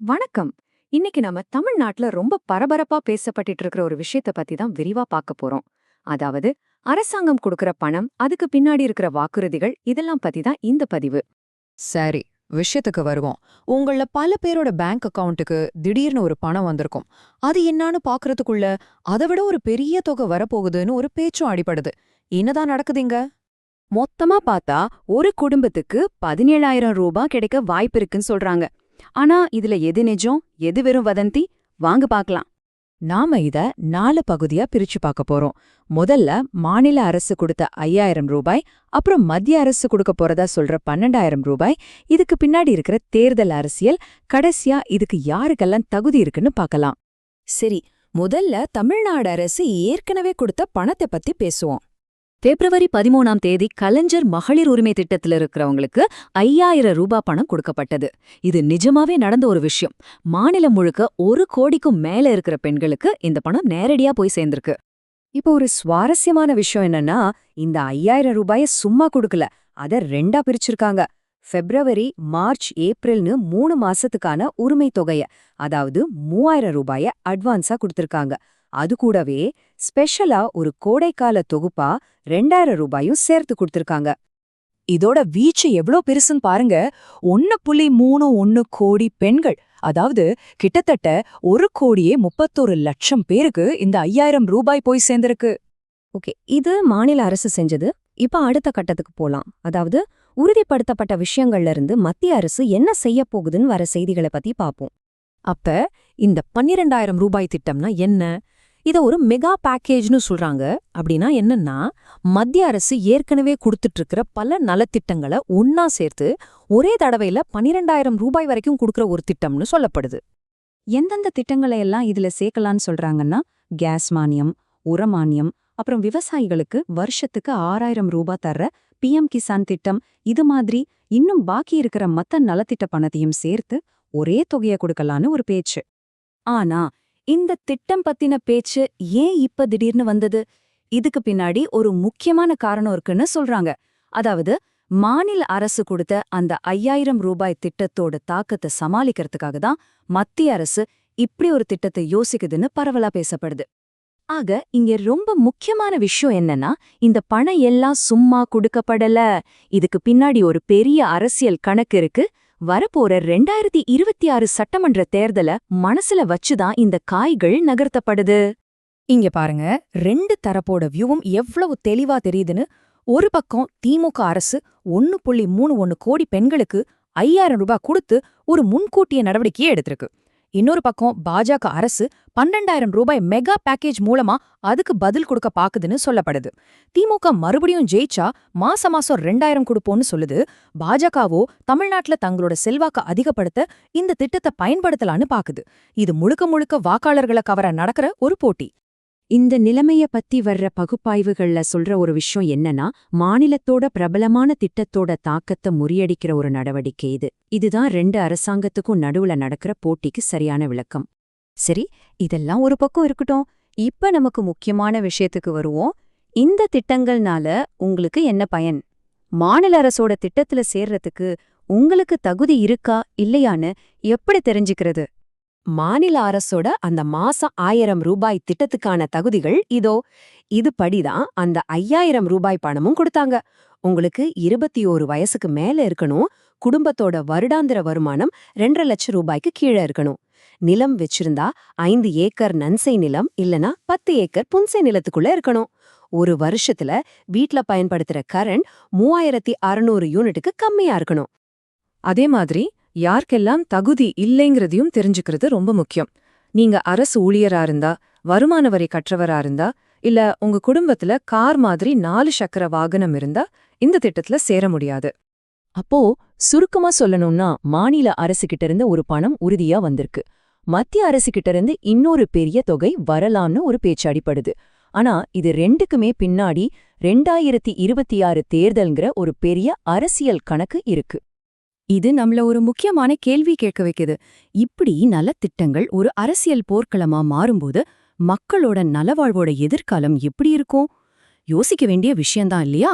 வணக்கம். இன்னைக்கு நம்ம தமிழ்நாட்டுல ரொம்ப பரபரப்பா பேசப்பட்டுட்டு இருக்கிற ஒரு விஷயத்த பத்தி தான் விரிவா பார்க்க போறோம். அதாவது அரசாங்கம் கொடுக்கிற பணம், அதுக்கு பின்னாடி இருக்கிற வாக்குறுதிகள், இதெல்லாம் பத்தி தான் இந்த பதிவு. சரி, விஷயத்துக்கு வருவோம். உங்கள பல பேரோட பேங்க் அக்கவுண்ட்டுக்கு திடீர்னு ஒரு பணம் வந்திருக்கும். அது என்னான்னு பாக்குறதுக்குள்ள அதை விட ஒரு பெரிய தொகை வரப்போகுதுன்னு ஒரு பேச்சும் அடிபடுது. என்னதான் நடக்குதுங்க? மொத்தமா பார்த்தா ஒரு குடும்பத்துக்கு 17,000 ரூபாய் கிடைக்க வாய்ப்பு இருக்குன்னு சொல்றாங்க. ஆனா இதுல எது நிஜம், எது வெறும் வதந்தி? வாங்க பார்க்கலாம். நாம இத 4 பகுதியா பிரிச்சு பார்க்க போறோம். முதல்ல மாநில அரசு கொடுத்த 5,000 ரூபாய், அப்புறம் மத்திய அரசு கொடுக்க போறதா சொல்ற 12,000 ரூபாய், இதுக்கு பின்னாடி இருக்கிற தேர்தல் அரசியல், கடைசியா இதுக்கு யாருக்கெல்லாம் தகுதி இருக்குன்னு பார்க்கலாம். சரி, முதல்ல தமிழ்நாடு அரசு ஏற்கனவே கொடுத்த பணத்தை பத்தி பேசுவோம். பிப்ரவரி 13ஆம் தேதி கலைஞர் மகளிர் உரிமை திட்டத்தில் இருக்கிறவங்களுக்கு 5,000 ரூபாய் பணம் கொடுக்கப்பட்டது. இது நிஜமாவே நடந்த ஒரு விஷயம். மாநிலம் முழுக்க 1 கோடிக்கும் மேல இருக்கிற பெண்களுக்கு இந்த பணம் நேரடியா போய் சேர்ந்திருக்கு. இப்போ ஒரு சுவாரஸ்யமான விஷயம் என்னன்னா, இந்த 5,000 ரூபாய சும்மா கொடுக்கல, அத 2ஆ பிரிச்சிருக்காங்க. பிப்ரவரி, மார்ச், ஏப்ரல்னு 3 மாசத்துக்கான உரிமை தொகைய, அதாவது 3,000 ரூபாய அட்வான்ஸா கொடுத்திருக்காங்க. அது கூடவே ஸ்பெஷலா ஒரு கோடைக்கால தொகுப்பா 2,000 ரூபாயும் சேர்த்து கொடுத்திருக்காங்க. இதோட வீச்சு எவ்ளோ பெருசுன்னு பாருங்க. 1.31 கோடி பெண்கள், அதாவது கிட்டத்தட்ட 1,31,00,000 பேருக்கு இந்த 5,000 ரூபாய் போய் சேர்ந்திருக்கு. ஓகே, இது மாநில அரசு செஞ்சது. இப்ப அடுத்த கட்டத்துக்கு போலாம். அதாவது உறுதிப்படுத்தப்பட்ட விஷயங்கள்ல இருந்து மத்திய அரசு என்ன செய்ய போகுதுன்னு வர செய்திகளை பத்தி பாப்போம். அப்ப இந்த 12,000 ரூபாய் திட்டம்னா என்ன? இத ஒரு மெகா பேக்கேஜ்னு சொல்றாங்க. அப்படின்னா என்னன்னா, மத்திய அரசு ஏற்கனவே கொடுத்துட்டு இருக்கிற பல நலத்திட்டங்களை ஒன்னா சேர்த்து ஒரே தடவையில 12,000 ரூபாய் வரைக்கும் கொடுக்கற ஒரு திட்டம்னு சொல்லப்படுது. எந்தெந்த திட்டங்களை எல்லாம் இதுல சேர்க்கலான்னு சொல்றாங்கன்னா, கேஸ் மானியம், உரமானியம், அப்புறம் விவசாயிகளுக்கு வருஷத்துக்கு 6,000 ரூபாய் தர்ற PM கிசான் திட்டம், இது மாதிரி இன்னும் பாக்கி இருக்கிற மத்த நலத்திட்ட பணத்தையும் சேர்த்து ஒரே தொகையை கொடுக்கலான்னு ஒரு பேச்சு. ஆனா இந்த திட்டம் பத்தின பேச்சு ஏன் இப்ப திடீர்னு வந்தது? இதுக்கு பின்னாடி ஒரு முக்கியமான காரணம் இருக்குன்னு சொல்றாங்க. அதாவது மாநில அரசு கொடுத்த அந்த 5,000 ரூபாய் திட்டத்தோட தாக்கத்தை சமாளிக்கிறதுக்காக தான் மத்திய அரசு இப்படி ஒரு திட்டத்தை யோசிக்குதுன்னு பரவலா பேசப்படுது. ஆக இங்க ரொம்ப முக்கியமான விஷயம் என்னன்னா, இந்த பணம் எல்லாம் சும்மா கொடுக்கப்படல. இதுக்கு பின்னாடி ஒரு பெரிய அரசியல் கணக்கு இருக்கு. வரப்போற 2026 சட்டமன்ற தேர்தல மனசுல வச்சுதான் இந்த காய்கள் நகர்த்தப்படுது. இங்க பாருங்க, 2 தரப்போட வியூவும் எவ்வளவு தெளிவா தெரியுதுன்னு. ஒரு பக்கம் திமுக அரசு 1.31 கோடி பெண்களுக்கு 5,000 ரூபாய் கொடுத்து ஒரு முன்கூட்டிய நடவடிக்கையை எடுத்திருக்கு. இன்னொரு பக்கம் பாஜக அரசு 12,000 ரூபாய் மெகா பேக்கேஜ் மூலமா அதுக்கு பதில் கொடுக்க பாக்குதுன்னு சொல்லப்படுது. திமுக மறுபடியும் ஜெயிச்சா மாசம் 2,000 கொடுப்போம்னு சொல்லுது. பாஜகவோ தமிழ்நாட்டுல தங்களோட செல்வாக்க அதிகப்படுத்த இந்த திட்டத்தை பயன்படுத்தலான்னு பாக்குது. இது முழுக்க முழுக்க வாக்காளர்களை கவர நடக்கிற ஒரு போட்டி. இந்த நிலைமைய பத்தி வர்ற பகுப்பாய்வுகள்ல சொல்ற ஒரு விஷயம் என்னன்னா, மாநிலத்தோட பிரபலமான திட்டத்தோட தாக்கத்தை முறியடிக்கிற ஒரு நடவடிக்கை இது. இதுதான் 2 அரசாங்கத்துக்கும் நடுவுல நடக்கிற போட்டிக்கு சரியான விளக்கம். சரி, இதெல்லாம் ஒரு பக்கம் இருக்கட்டும். இப்ப நமக்கு முக்கியமான விஷயத்துக்கு வருவோம். இந்த திட்டங்கள்னால உங்களுக்கு என்ன பயன்? மாநில அரசோட திட்டத்துல சேர்றதுக்கு உங்களுக்கு தகுதி இருக்கா இல்லையான்னு எப்படி தெரிஞ்சுக்கிறது? மாநில அரசோட அந்த மாசம் 1,000 ரூபாய் திட்டத்துக்கான தகுதிகள் இதோ. இது படிதான் அந்த 5,000 ரூபாய் பணமும் கொடுத்தாங்க. உங்களுக்கு 21 வயசுக்கு மேல இருக்கணும். குடும்பத்தோட வருடாந்திர வருமானம் 2,50,000 லட்சம் ரூபாய்க்கு கீழே இருக்கணும். நிலம் வச்சிருந்தா 5 ஏக்கர் நன்சை நிலம் இல்லனா 10 ஏக்கர் புன்சை நிலத்துக்குள்ள இருக்கணும். ஒரு வருஷத்துல வீட்ல பயன்படுத்துற கரண்ட் 3,600 யூனிட்டுக்கு கம்மியா இருக்கணும். அதே மாதிரி யாருக்கெல்லாம் தகுதி இல்லைங்கிறதையும் தெரிஞ்சுக்கிறது ரொம்ப முக்கியம். நீங்க அரசு ஊழியரா இருந்தா, வருமான வரி கற்றவரா இருந்தா, இல்ல உங்க குடும்பத்துல கார் மாதிரி 4 சக்கர வாகனம் இருந்தா இந்த திட்டத்துல சேர முடியாது. அப்போ சுருக்கமா சொல்லணும்னா, மாநில அரசு கிட்ட இருந்து ஒரு பணம் உறுதியா வந்திருக்கு. மத்திய அரசு கிட்ட இருந்து இன்னொரு பெரிய தொகை வரலாம்னு ஒரு பேச்சு அடிப்படுது. ஆனா இது ரெண்டுக்குமே பின்னாடி 2026 தேர்தல்ங்கிற ஒரு பெரிய அரசியல் கணக்கு இருக்கு. இது நம்மள ஒரு முக்கியமான கேள்வி கேட்க வைக்குது. இப்படி நலத்திட்டங்கள் ஒரு அரசியல் போர்க்களமா மாறும்போது மக்களோட நலவாழ்வோட எதிர்காலம் எப்படி இருக்கும்? யோசிக்க வேண்டிய விஷயம்தான் இல்லையா?